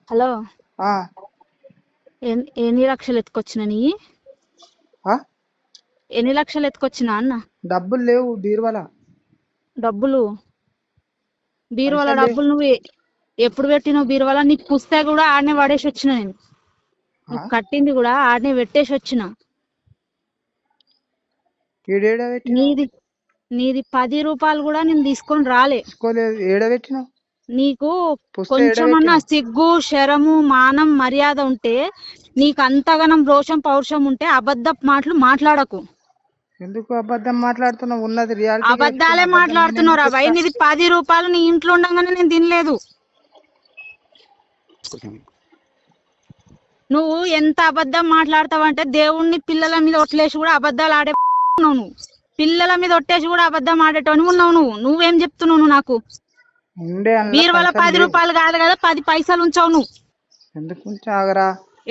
Hello, ఆ ఎన్ని లక్షలు ఎత్తుకొచ్చినా నీ? ఆ ఎన్ని లక్షలు ఎత్తుకొచ్చినా అన్న? డబ్బులు లేవు బీరువాల. డబ్బులు బీరువాల పైసలు లేవు. డబ్బులు నువ్వు ఎప్పుడు పెట్టినావు బీరువాల? నీ పుస్తకం కూడా ఆడనే పడేసి వచ్చిన నేను. ఆ? నువ్వు కట్టింది కూడా ఆడనే పెట్టేసి వచ్చిన. ఈడేడ పెట్టినావు? నీది నీది 10 రూపాయలు కూడా నేను తీసుకొని రాలే. తీసుకోలేదు. ఏడ పెట్టినావు? నీకు పుస్తకం ఏడ కొంచెమన్నా పెట్టినావు? సిగ్గు, శరము, మానం, మర్యాద ఉంటే, నీకు అంతగానం రోషం, పౌరుషం ఉంటే అబద్ధపు మాటలు మాట్లాడకు. ఎందుకు అబద్ధం మాట్లాడుతున్నావు? ఉన్నది రియాలిటీ. అబద్ధాలే మాట్లాడుతున్నావు రా భయ్. నీది 10 రూపాయలు నీ ఇంట్లో ఉండగానే నేను తినలేదు. నువ్వు ఎంత అబద్ధం మాట్లాడతావంటే దేవుణ్ణి పిల్లల మీద ఒట్లేసి కూడా అబద్ధాలు ఆడే నువ్వు. పిల్లల మీద ఒట్టేసి కూడా అబద్ధం ఆడేటోని ఉన్నావు నువ్వు. నువ్వేం చెప్తున్నావు నువ్వు నాకు? బీరువాల 10 రూపాయలు కాదు కదా, 10 పైసలు ఉంచావు నువ్వు. ఎందుకు ఆగరా?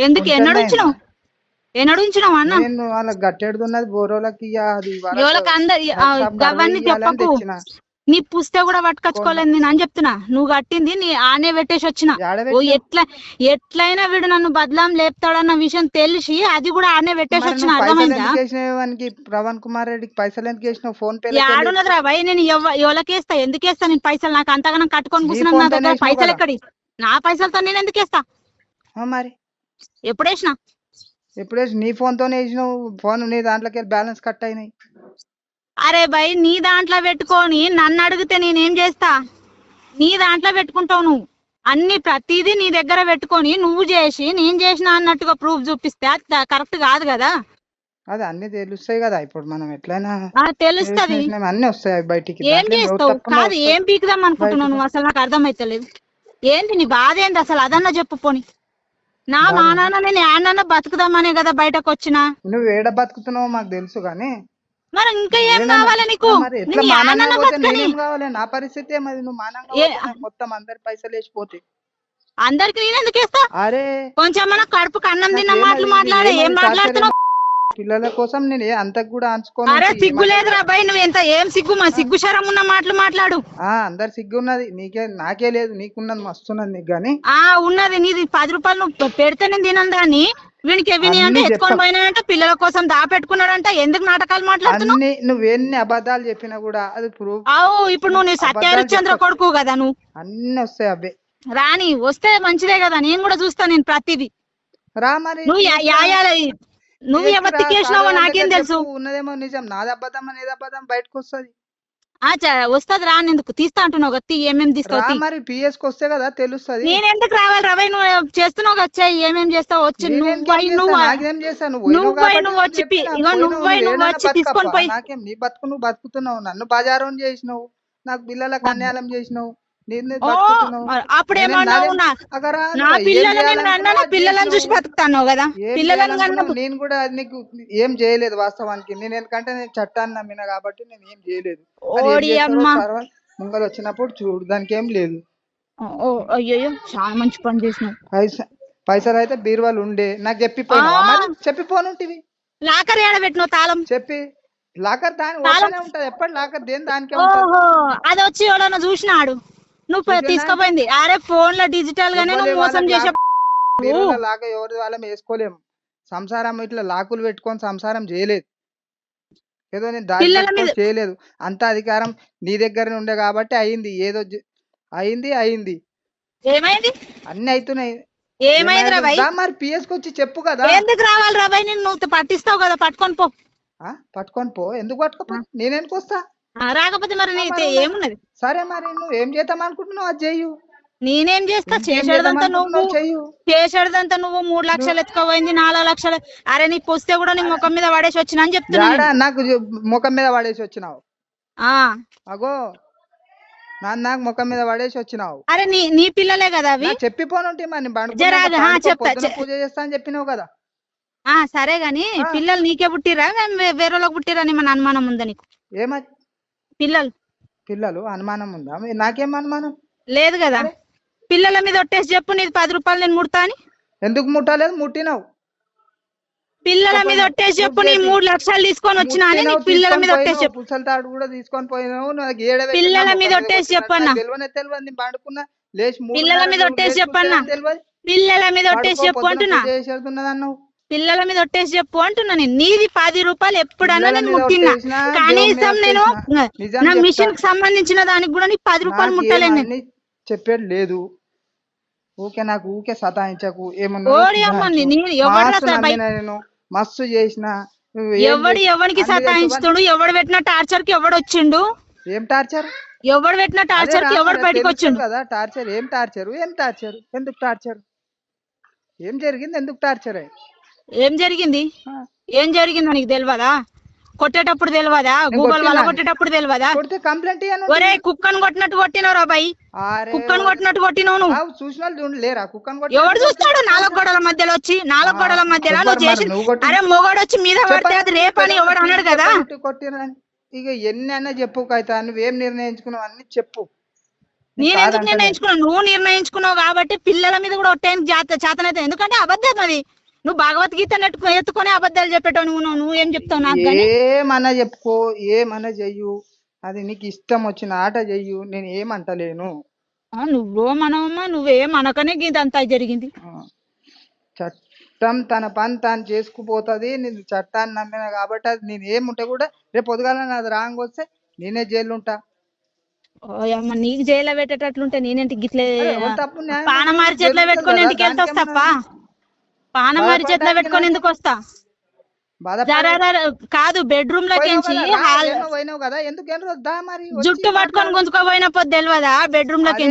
ఎందుకు? ఎన్నడు ఉంచినావు? ఎన్నడు ఉంచినావు అన్న? నేను వాళ్ళకి గట్టెడుతున్నది బోరోలకి. ఎవరికి అందరి అవన్నీ చెప్పకు. నీ పుస్తకం కూడా పట్టుకొచ్చుకోలేదు నేను అని చెప్తున్నా. నువ్వు కట్టింది నీ ఆనే పెట్టేసి వచ్చిన. ఎట్లయినా వీడు నన్ను బదలాం లేపుతాడన్న విషయం తెలిసి అది కూడా ఆనే పెట్టేసి వచ్చిన. అర్థమైందా? ప్రవణ్ కుమార్ రెడ్డికి పైసలు ఎందుకు వేసినావు? ఫోన్ పే ఆడున్నదిరా భయ్. నేను ఎవరికేస్తా? ఎందుకు వేస్తా నేను పైసలు? నాకు అంతగానం కట్టుకొని కూర్చున్నాను. నా దగ్గర పైసలు ఎక్కడి? నా పైసలతో నేను ఎందుకు వేస్తా? మరి ఎప్పుడు వేసినా? నీ ఫోన్ తోనే వేసినావు. ఫోన్ నీ దాంట్లోకి బ్యాలెన్స్ కట్ అయినాయి. అరే భయ్, నీ దాంట్లో పెట్టుకొని నన్ను అడిగితే నేనేం చేస్తా? నీ దాంట్లో పెట్టుకుంటావు నువ్వు. అన్ని ప్రతిదీ నీ దగ్గర పెట్టుకొని నువ్వు చేసి నేను చేసిన అన్నట్టుగా ప్రూఫ్ చూపిస్తే అది కరెక్ట్ కాదు కదా. అది అన్ని తెలుస్తాయి కదా. ఇప్పుడు మనం ఎట్లయినా తెలుస్తుంది. అన్ని వస్తాయి బయటికి. ఏం చేస్తావు? కాదు, ఏం పీకుదాం అనుకుంటున్నావు నువ్వు? అసలు నాకు అర్థమైతలేదు. ఏంటి నీ బాధ? ఏంది అసలు? అదన్నా చెప్పు పోని. నా మా నాన్న నేను ఏడన్నా బతుకుదామనే కదా బయటకు వచ్చినా. నువ్వు ఏడ బతుకుతున్నావు మాకు తెలుసు కానీ మరి ఇంకా ఏం కావాలి నీకు? కావాలి? నా పరిస్థితి మరి. నువ్వు మానంగా మొత్తం అందరి పైసలు వేసిపోతే అందరికి నేను ఎందుకు వేస్తా? అరే కొంచెం మన కడుపుకి అన్నం తిన్న మాటలు మాట్లాడే. ఏం మాట్లాడుతున్నావు? పిల్లల కోసం నేను అంత కూడా అంచుకోను. అరే సిగ్గు లేదురా భయ్. నువ్వు ఎంత ఏం సిగ్గు? మా సిగ్గు శరం ఉన్న మాటలు మాట్లాడు. అందరు సిగ్గు ఉన్నది. నాకే లేదు. నీకున్నది మస్తున్నది నీకు గానీ. ఉన్నది. నీది 10 రూపాయలు నువ్వు పెడితే నేను తినను దాన్ని. వీనికి విని అంటే ఎత్తుకొని పోయినాడంట, పిల్లల కోసం దాపెట్టుకున్నాడంట. ఎందుకు నాటకాలు మాట్లాడుతున్నావు? నువ్వెన్ని అబద్ధాలు చెప్పినా కూడా అది ప్రూఫ్. ఇప్పుడు నువ్వు సత్యహరిశ్చంద్ర కొడుకు కదా నువ్వు. అన్ని వస్తాయి అవే. రాని వస్తే మంచిదే కదా. నేను కూడా చూస్తా. నేను ప్రతిదీ రా. మరి నువ్వు ఎవరికి చేసినావో నాకేం తెలుసు? ఉన్నదేమో నిజం. నాది అబద్ధం అనేది అబద్ధం బయటకు వస్తుంది. వస్తుంది. రానేందుకు తీస్తా అంటున్నావు కదా. ఏమేమి తీస్తావు? మరి పిఎస్ కి వస్తే కదా తెలుస్తుంది. నేను ఎందుకు రావాలి రవై? నువ్వు చేస్తున్నావు కదా. ఏమేం చేస్తావు? వచ్చి నువ్వు వచ్చి తీసుకొని పోయి. నాకేం? నీ బతుకు నువ్వు బతుకుతున్నావు. నన్ను బజారం చేసినావు. నాకు పిల్లలకు అన్యాయం చేసినావు. అప్పుడేమన్నావు? నా పిల్లలను చూసి బతుకుతాను కదా. నేను కూడా నీకు ఏం చేయలేదు వాస్తవానికి. నేను ఎందుకంటే నేను చట్టాన్ని నమ్మిన కాబట్టి నేను ఏం చేయలేదు. ముంగలు వచ్చినప్పుడు చూడు, దానికి ఏం లేదు. అయ్యో, చాలా మంచి పని చేసినావు. పైసలు అయితే బీరువాలు ఉండే నాకు చెప్పిపోనుంటివి. లాకర్ ఏడబెట్టినావు తాళం? చెప్పి లాకర్ దాని ఉంటది. ఎప్పటి లాకర్ దేని దానికి అది వచ్చి ఎవడన్నా చూసినాడు నువ్వు తీసుకుపోయింది. అరే ఫోన్ లో డిజిటల్ గానే నువ్వు మోసం చేసే. లాగా ఎవరి వాళ్ళం వేసుకోలేము. సంసారం ఇట్లా లాకులు పెట్టుకొని సంసారం చేయలేదు. ఏదో నేను దాని చేయలేదు. అంత అధికారం నీ దగ్గర ఉండే కాబట్టి అయింది. ఏదో అయింది. ఏమైంది? అన్ని అవుతున్నాయి. ఏమైంది రా భయ్? మరి పిఎస్ కి వచ్చి చెప్పు కదా. ఎందుకు రావాలి రా భయ్? నువ్వు పట్టిస్తావు కదా, పట్టుకొని పో. పట్టుకొని పో. ఎందుకు పట్టుకోపో? నేనెందుకు వస్తా? రాకపోతే మరి ఏమున్నది? సరే, మరి నువ్వు ఏం చేద్దాం అనుకుంటున్నావు అది చెయ్యు. నేనేం చేస్తా? చేసేదంతా నువ్వు 3 లక్షలు ఎత్తుకోపోయింది, 4 లక్షలు. అరే నీ పొస్తే కూడా నీ ముఖం మీద పడేసి వచ్చిన అని చెప్తున్నా. నాకు ముఖం మీద పడేసి వచ్చినావు? అగో నాకు ముఖం మీద పడేసి వచ్చినావు. అరే నీ పిల్లలే కదా అవి. చెప్పిపోనుంటే మరి పూజ చేస్తా అని చెప్పినావు కదా. సరే గాని పిల్లలు నీకే పుట్టిరా వేరే వాళ్ళకి పుట్టిరా అని మన అనుమానం ఉందా నీకు? ఏమది పిల్లలు అనుమానం ఉందా? నాకేం అనుమానం లేదు కదా. పిల్లల మీద ఒట్టేసి చెప్పు, నీది 10 రూపాయలు నేను ముడతా అని. ఎందుకు ముట్టలేదు? ముట్టినావు. పిల్లల మీద ఒట్టేసి చెప్పు, నీ 3 లక్షలు తీసుకొని వచ్చినా అని. పిల్లల మీద ఒట్టేసి చెప్పు. పుసల తాడు కూడా తీసుకొని పోయినావు. పిల్లల మీద ఒట్టేసి చెప్పన్నా. తెలియదు. పండుకున్నా లేచి పిల్లల మీద ఒట్టేసి చెప్పన్నా. పిల్లల మీద ఒట్టేసి పడుకో చెప్పు పొద్దున అంటున్నా, పూజ చేసేడుతున్నది అన్నావు. పిల్లల మీద ఒట్టేసి చెప్పు అంటున్నా. నేను నీది 10 రూపాయలు ఎప్పుడన్నా పిల్లల నేను మీద ముట్టినా, ఒట్టేసినా దేవుని మీద కనీసం నేను ఒట్టేసినా నిజం నా చెప్తా, మిషన్ కి సంబంధించిన దానికి కూడా నీకు 10 రూపాయలు నాకేం ముట్టలేను నేను. అన్ని చెప్పేది లేదు. నాకు ఊకే సతాయించకు, ఏమన్నా ఓడి అమ్మ సుధాంచు. ఎవడు మస్తు రాసా బై, నమ్మిన నేను, మస్తు చేసిన, నువ్వు ఏం ఎవరికి అన్ని తెలుసు. సతాయించుతాడు, ఎవడు పెట్టిన టార్చర్ కి ఎవడు వచ్చిండు, ఏం టార్చర్? ఎవడు పెట్టిన అదే టార్చర్ కి ఎవడు బయటకు తెలుస్తుంది వచ్చిండు. కదా టార్చర్. ఏం టార్చర్? ఏం టార్చర్? ఎందుకు టార్చర్? ఏం జరిగింది? ఎందుకు టార్చర్? ఏం జరిగింది? ఏం జరిగిందో నీకు తెలియదా? కొట్టేటప్పుడు తెలియదా? గూగుల్ వల్ల కొట్టేటప్పుడు తెలియదా? కొడితే కంప్లైంట్ ఒరే కుక్కను కొట్టినట్టు కొట్టినవు రా బాయ్, కుక్కను కొట్టినట్టు కొట్టినవు నువ్వు. చూసిన వాళ్ళు లేరా కుక్కను? ఎవడు చూస్తాడు? 4 గోడల మధ్యలో వచ్చి, 4 గోడల మధ్యలో నువ్వు చేసి, అరే మొగోడు వచ్చి మీద పడితే అది రేపని ఎవడు అన్నాడు కదా. కొట్టిరని ఇక ఎన్ని అన్నా చెప్పు కైతా, నువ్వేం నిర్ణయించుకున్నావు అన్ని చెప్పు. నేనెందుకు నిర్ణయించుకున్నావు? నువ్వు నిర్ణయించుకున్నావు కాబట్టి పిల్లల మీద కూడా ఒట్టేయని చేతనైతే, ఎందుకంటే అబద్ధం అది. నువ్వు భగవద్గీత ఎత్తుకొని అబద్ధాలు చెప్పేటావు. నువ్వేం చెప్తావు నాకు? ఏమన్నా చెప్పుకో, ఏమన్నా చెయ్యు, అది నీకు ఇష్టం వచ్చిన ఆట చెయ్యు, నేను ఏమంటలేను. నువ్వు మనమ్మా, నువ్వేమనకనే ఇదంతా జరిగింది. చట్టం తన పని తాను చేసుకుపోతుంది. నేను చట్టాన్ని నమ్మిన కాబట్టి అది నేను ఏముంటే కూడా రేపు పొద్దుగాల నాది రాంగ్ వస్తే నేనే జైలు ఉంటా. నీకు జైల్లో పెట్టేటట్లుంటే నేనేంటి గిట్లే తప్పు పానమారి చేతిలో పెట్టుకొని ఎందుకు వెళ్తా తప్ప? పానమారి చేతిలో పెట్టుకొని ఎందుకు వస్తా? కాదు, బెడ్రూమ్ లోకి జుట్టు పట్టుకొని గుంజుకోపోయినప్పుడు తెలియదా? బెడ్రూమ్ లోకి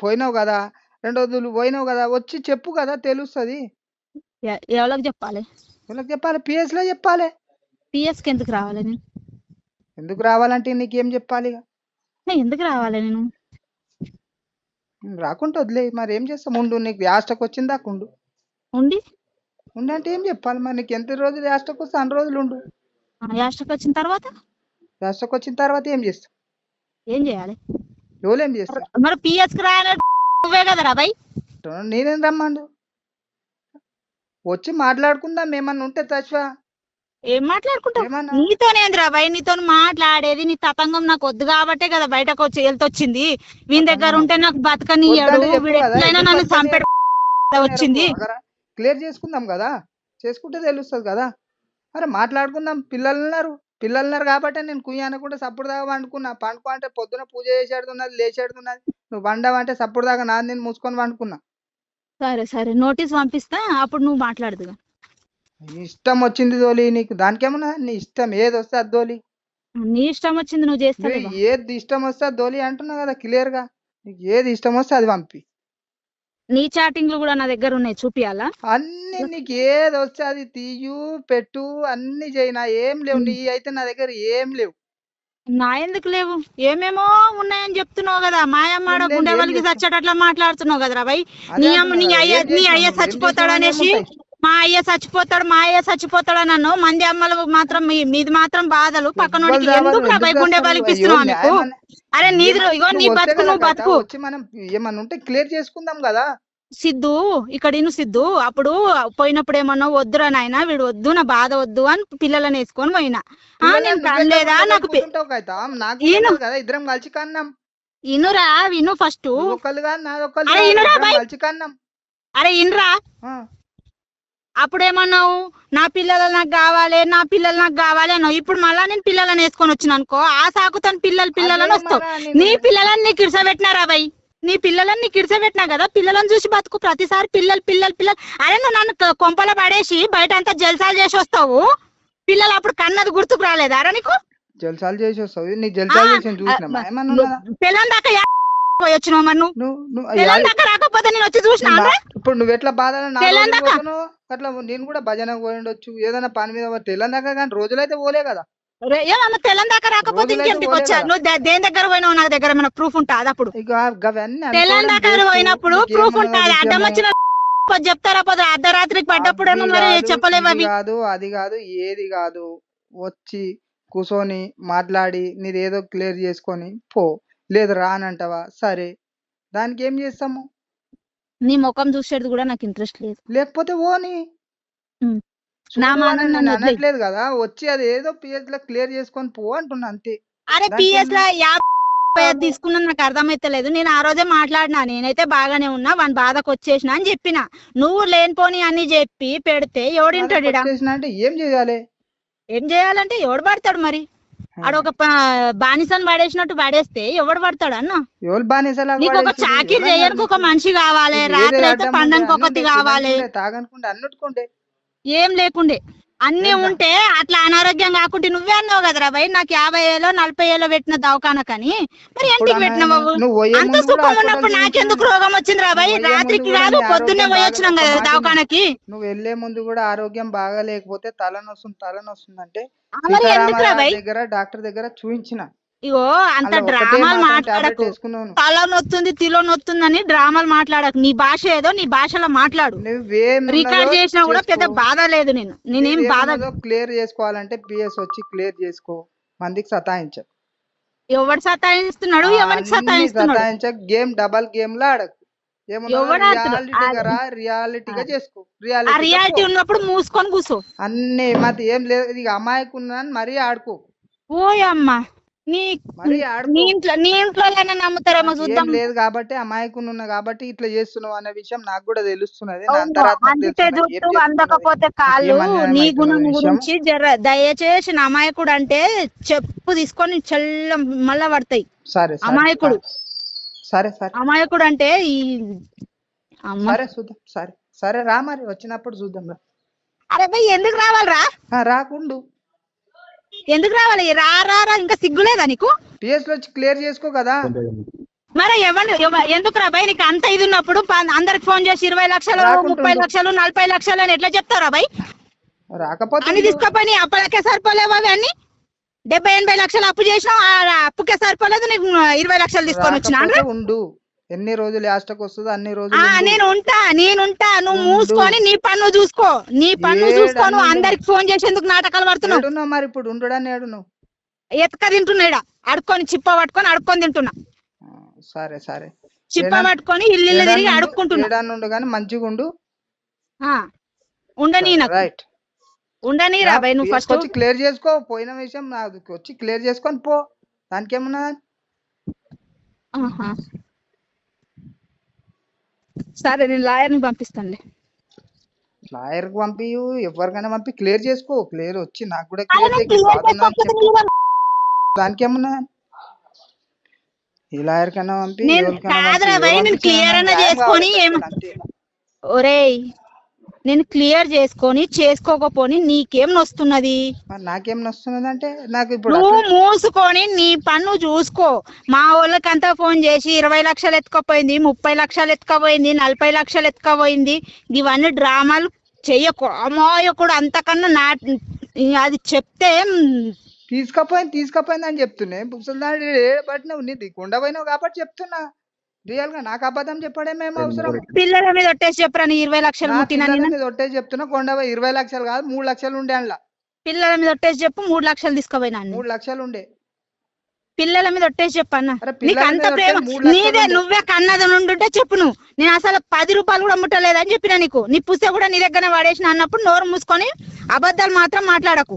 పోయినావు కదా, 2 రోజులు పోయినావు కదా, వచ్చి చెప్పు కదా, తెలుస్తుంది. ఎవరికి చెప్పాలి? పిఎస్ లో చెప్పాలి. పిఎస్ కి ఎందుకు రావాలి నేను? ఎందుకు రావాలంటే నీకేం చెప్పాలి? ఎందుకు రావాలి నేను? రాకుంటే వదిలే, మరి ఏం చేస్తాం? ఉండు, నీకు యాస్టకు వచ్చిందా ఉండు. ఉండంటే ఏం చెప్పాలి మరి? నీకు ఎంత రోజులు యాస్టకు వస్తే అన్ని రోజులు ఉండు. యాస్టకు వచ్చిన తర్వాత ఏం చేస్తావు? ఏం చేయాలి? ఎవరు ఏం చేస్తారు? మరి పిఎస్ కి రాయాలి నువ్వే కదరా బాయ్. నేనేం రమ్మండు, వచ్చి మాట్లాడుకుందాం. ఏమన్నా ఉంటే తచ్వా ఏం మాట్లాడుకుంటావు? నీతోనేంద్రా బాయ్, నీతో మాట్లాడేది. నీ తతంగం నాకు వద్దు కాబట్టే కదా బయటకు వచ్చి వెళ్తొచ్చింది. వీని దగ్గర ఉంటే నాకు బతకనియ్యాడు, ఎట్లయినా నన్ను చంపెడ వచ్చింది. క్లియర్ చేసుకుందాం కదా, చేసుకుంటే తెలుస్తుంది కదా. అరే మాట్లాడుకుందాం. పిల్లలున్నారు కాబట్టి నేను కుయ్య అనకుండా సప్పుడు దాకా పండుకున్నా. పండుకో అంటే పొద్దున పూజ చేసేడుతున్నది, లేచేడుతున్నది. నువ్వు పండవంటే సప్పుడు దాకా నాది నేను మూసుకొని పండుకున్నా. సరే నోటీస్ పంపిస్తా, అప్పుడు నువ్వు మాట్లాడుదుగా. ఇష్టం వచ్చింది దోలి, నీకు దానికేమన్నా? నీ ఇష్టం ఏది వస్తే అది దోలి. నీ ఇష్టం వచ్చింది నువ్వు చేస్తావు. ఏది ఇష్టం వస్తే అది దోలి అంటున్నా కదా క్లియర్ గా. నీకు ఏది ఇష్టం వస్తే అది పంపి. నీ చాటింగ్లు కూడా నా దగ్గర ఉన్నాయి, చూపియాలా? అన్ని నీకు ఏది వస్తే అది తీయు, పెట్టు, అన్ని చేయి. నా ఏం లేవు, నీ అయితే నా దగ్గర ఏం లేవు. నా ఎందుకు లేవు? ఏమేమో ఉన్నాయని చెప్తున్నావు కదా. మాయమ్మాడ గుండె వాళ్ళకి చచ్చేటట్లా మాట్లాడుతున్నావు కదరా బాయ్. నీ అయ్య చచ్చిపోతాడు అనేసి, మా అయ్య చచ్చిపోతాడు అని అన్నావు. మంది అమ్మలు మాత్రం మీది మాత్రం బాధలు పక్కన ఎందుకు రా బాయ్ గుండె బలిపిస్తున్నావు మీకు? అరే నీ బతుకు నువ్వు బతుకు. మనం ఏమన్నా ఉంటే క్లియర్ చేసుకుందాం కదా. సిద్ధు ఇక్కడ సిద్ధు అప్పుడు పోయినప్పుడు ఏమన్నా వద్దురా నాయన, వీడు వద్దు, నా బాధ వద్దు అని పిల్లలని వేసుకొని పోయినా. నేను కనలేదా? నాకు ఇద్దరం కలిసి కన్నాం. ఇనురా, విను ఫస్ట్. అరే ఇనురా, అప్పుడేమన్నావు నా పిల్లలు నాకు కావాలి అన్నావు. ఇప్పుడు మళ్ళా నేను పిల్లలని వేసుకొని వచ్చిన అనుకో, ఆ సాకుతాను పిల్లలని వస్తావు. నీ పిల్లలని నీకు ఇడిసబెట్టినారా బాయ్? నీ పిల్లలని నీకు ఇడిసబెట్టినా కదా. పిల్లలను చూసి బతుకు. ప్రతిసారి పిల్లలు అరే నువ్వు నన్ను కొంపల పడేసి బయట అంతా జల్సాలు చేసి వస్తావు. పిల్లలు అప్పుడు కన్నది గుర్తుకు రాలేదా రా నీకు? జల్సాలు చేసి వస్తావు. పిల్లల దాకా వచ్చినావు మరి నువ్వు. పిల్లల దాకా రాకపోతే నేను వచ్చి చూసినా. ఇప్పుడు నువ్వు ఎట్లా బాధ అట్లా నేను కూడా భజనకు పోయి ఉండొచ్చు, ఏదైనా పని మీద. తెల్లని దాకా కానీ రోజులైతే పోలే కదా. తెల్లని దాకా రాకపోతే ఇంకెందుకు వచ్చా? నువ్వు దేని దగ్గర పోయినావు? నా దగ్గర ఏమైనా ప్రూఫ్ ఉంటుంది అప్పుడు? తెల్లని దాకా పోయినప్పుడు ప్రూఫ్ ఉంటుంది. అడ్డం వచ్చిన చెప్తారా? పోదు అర్ధరాత్రికి పడ్డప్పుడు మరి చెప్పలేవు అవి. అది కాదు ఏది కాదు, వచ్చి కూర్చొని మాట్లాడి నీదేదో క్లియర్ చేసుకొని పో. లేదు రానంటావా? సరే, దానికి ఏం చేస్తాము? నీ ముఖం చూసేది కూడా నాకు ఇంట్రెస్ట్ లేదు. లేకపోతే ఓని అనట్లేదు కదా, వచ్చి అది ఏదో పిఎస్ లో క్లియర్ చేసుకొని పో అంటున్నా అంతే. అరే పిఎస్ లో తీసుకున్నా నాకు అర్థమైతలేదు. నేను ఆ రోజే మాట్లాడినా, నేనైతే బాగానే ఉన్నా, వాని బాధకు వచ్చేసిన అని చెప్పిన. నువ్వు లేనిపోని అని చెప్పి పెడితే ఎవడింటాడు ఈడ? అంటే ఏం చేయాలి? ఏం చేయాలంటే ఎవడు పడతాడు మరి? ఆడొక బానిసని పడేసినట్టు పడేస్తే ఎవడు పడతాడు అన్న? నీకు ఒక చాకిరి చేయడానికి ఒక మనిషి కావాలి, రాత్రి అయితే పండానికి ఒకటి కావాలి, ఏం లేకుండే అన్ని ఉంటే అట్లా అనారోగ్యం కాకుంటే నువ్వే అన్నావు కదరా భయ్, నాకు 50 ఏలో 40 ఏలో పెట్టిన దవాఖానకని. మరి ఎందుకు పెట్టినావు? అంత సుఖం ఉన్నప్పుడు నాకెందుకు రోగం వచ్చింది రా భయ్? రాత్రికి కాదు పొద్దున్నే పోయి వచ్చినాం కదా దవాఖానకి. నువ్వు వెళ్లే ముందు కూడా ఆరోగ్యం బాగా లేకపోతే తలనొస్తుంది అంటే దగ్గర డాక్టర్ దగ్గర చూయించిన. ఇగో అంత డ్రామాలు మాట్లాడకు. తల నొత్తుంది తిలో నొత్తుందని డ్రామాలు మాట్లాడకు. నీ భాష ఏదో నీ భాషలో మాట్లాడు. రికార్డ్ చేసినా కూడా పెద్ద బాధ లేదు. నేనేం బాధ క్లియర్ చేసుకోవాలంటే పిఎస్ వచ్చి క్లియర్ చేసుకో. మందికి సతాయించ. ఎవడు సతాయిస్తున్నాడు? ఎవరికి సతాయిస్తున్నాడు? గేమ్ డబల్ గేమ్ లా ఆడకు. రియాలిటీగా చేసుకో. రియాలిటీ ఉన్నప్పుడు మూసుకొని కూర్చో. అన్ని మతి ఏం లేదు. ఇది అమ్మాయికి ఉన్నదని మరీ ఆడుకో. ఓయమ్మా నీ ఇంట్లో నమ్ముతారేమో చూద్దాం. లేదు కాబట్టి అమాయకున్నా కాబట్టి ఇట్లా చేస్తున్నావు అనే విషయం నాకు కూడా తెలుస్తున్నది. అందకపోతే కాళ్ళు. నీ గుణం గురించి దయచేసి అమాయకుడు అంటే చెప్పు తీసుకొని చెల్ల మళ్ళా పడతాయి. సరే అమాయకుడు సరే సరే అమాయకుడు అంటే ఈ సరే చూద్దాం. సరే సరే రా, మరి వచ్చినప్పుడు చూద్దాం. అరే భయ్ ఎందుకు రావాలరా? రాకుండు. ఎందుకు రావాలి? రా ఇంకా సిగ్గులేదా నీకు? పిఎస్ లో వచ్చి క్లియర్ చేసుకో కదా. మరి ఎందుకు రా భయ్? నీకు అంత ఇది ఉన్నప్పుడు అందరికి ఫోన్ చేసి 20 లక్షలు 30 లక్షలు 40 లక్షలు అని ఎట్లా చెప్తారా భయ్? రాకపోతే అని తీసుకపోయి అప్పులకే సరిపోలేవు అవి అన్ని. 70-80 లక్షలు అప్పు చేసినావు, అప్పుకే సరిపోలేదు, నీకు 20 లక్షలు తీసుకొని వచ్చినా. ఉండు, ఎన్ని రోజులు లాస్ట్కి వస్తుందో అన్ని రోజులు నేనుంటా. నువ్వు మూసుకొని నీ పన్ను చూసుకో. నువ్వు అందరికి ఫోన్ చేసేందుకు నాటకాలు పడుతున్నావు. మరి ఇప్పుడు ఉండడాన్ని ఎతక తింటున్నాడా? అడుక్కొని చిప్ప పట్టుకొని అడుక్కొని తింటున్నా. సరే సరే చిప్ప పట్టుకొని ఇల్లు తిరిగి అడుక్కుంటున్నా. మంచిగా ఉండు. ఉండని రైట్ ఉండని రా భయ్. నువ్వు ఫస్ట్ వచ్చి క్లియర్ చేసుకో. పోయిన విషయం నాకు వచ్చి క్లియర్ చేసుకొని పో. దానికి ఏమన్నా. సరే నేను లాయర్ని పంపిస్తానులే. లాయర్ కి పంపి ఎవరికైనా పంపి క్లియర్ చేసుకో. క్లియర్ వచ్చి నాకు కూడా దానికి ఏమన్నా. ఈ లాయర్ కన్నా పంపి ఒరేయ్, నేను క్లియర్ చేసుకొని చేసుకోకపోని నీకేం నొస్తున్నది? నాకేం నొస్తున్నది అంటే నాకు ఇప్పుడు నువ్వు మూసుకొని నీ పన్ను చూసుకో. మా వాళ్ళకంతా ఫోన్ చేసి 20 లక్షలు ఎత్తుకపోయింది, 30 లక్షలు ఎత్తుకపోయింది, 40 లక్షలు ఎత్తుకపోయింది, ఇవన్నీ డ్రామాలు చెయ్యకు. అమాయకుడు అంతకన్నా అది చెప్తే తీసుకపోయింది అని చెప్తున్నాయి. బుక్సలు బట్ నువ్వు నీది కొండపోయినావు కాబట్టి చెప్తున్నా. రియల్ గా నాకు అబద్ధం చెప్పడమేమో అవసరం? పిల్లల మీద ఒట్టేసి చెప్పరా? 20 లక్షలు ఒట్టేసి చెప్తున్నా. కొండపోయి 20 లక్షలు కాదు 3 లక్షలు ఉండే. అందులో పిల్లల మీద ఒట్టేసి చెప్పు. 3 లక్షలు తీసుకోపోయినా. 3 లక్షలు ఉండే. పిల్లల మీద ఒట్టేసి చెప్పన్నా. నీకు అంత ప్రేమ నీదే, నువ్వే కన్నది నుండుంటే చెప్పు. నేను అసలు 10 రూపాయలు కూడా ముట్టలేదని చెప్పినా నీకు. నీ పుస్తకం కూడా నీ దగ్గర పడేసిన అన్నప్పుడు నోరు మూసుకొని అబద్ధాలు మాత్రం మాట్లాడకు.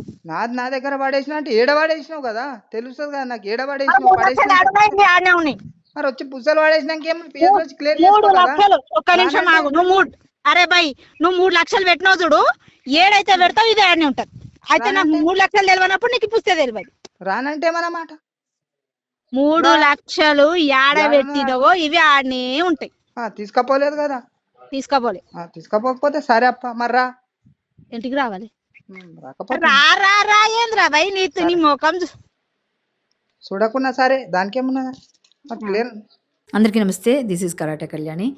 నా దగ్గర పడేసిన అంటే ఏడ పడేసినావు కదా, తెలుస్తుంది కదా నాకు. ఏడ పడేసినావు? మరి వచ్చి పుస్తకాలు పడేసినాక 3 లక్షలు. ఒక్క నిమిషం ఆగు. అరే బై, నువ్వు 3 లక్షలు పెట్టినావు చూడు. ఏడైతే పెడతావు ఇది ఆడనే ఉంటది. అయితే నాకు 3 లక్షలు తెలియనప్పుడు నీకు పుస్తకం తెలియదు. రానంటే ఏమన్నమాట? 3 లక్షలు ఏడ పెట్టినవో ఇవి ఆడనే ఉంటాయి. తీసుకపోలేదు కదా? తీసుకోపోకపోతే సరే అప్ప. మరి రా, ఇంటికి రావాలి. రా ఏంద్రా భయ్? నీ ముఖం చూడకున్నా సరే దానికి ఏమన్నా. అందరికీ నమస్తే, దిస్ ఈజ్ కరాటే కళ్యాణి.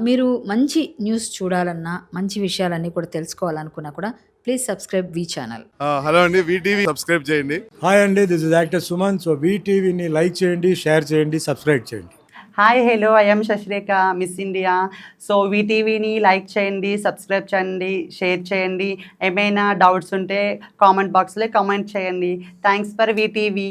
మీరు మంచి న్యూస్ చూడాలన్నా, మంచి విషయాలన్నీ కూడా తెలుసుకోవాలనుకున్నా కూడా please subscribe the channel. Hello అండి, వీటీవీ సబ్స్క్రైబ్ చేయండి. హాయ్ అండి, this is actor Suman. So వీటీవీని లైక్ చేయండి, షేర్ చేయండి, సబ్స్క్రైబ్ చేయండి. Hi hello, I'm Sasirekha, Miss India. So వీటీవీని లైక్ చేయండి, సబ్స్క్రైబ్ చేయండి, షేర్ చేయండి. ఏమైనా డౌట్స్ ఉంటే కామెంట్ బాక్స్లో కామెంట్ చేయండి. Thanks for VTV.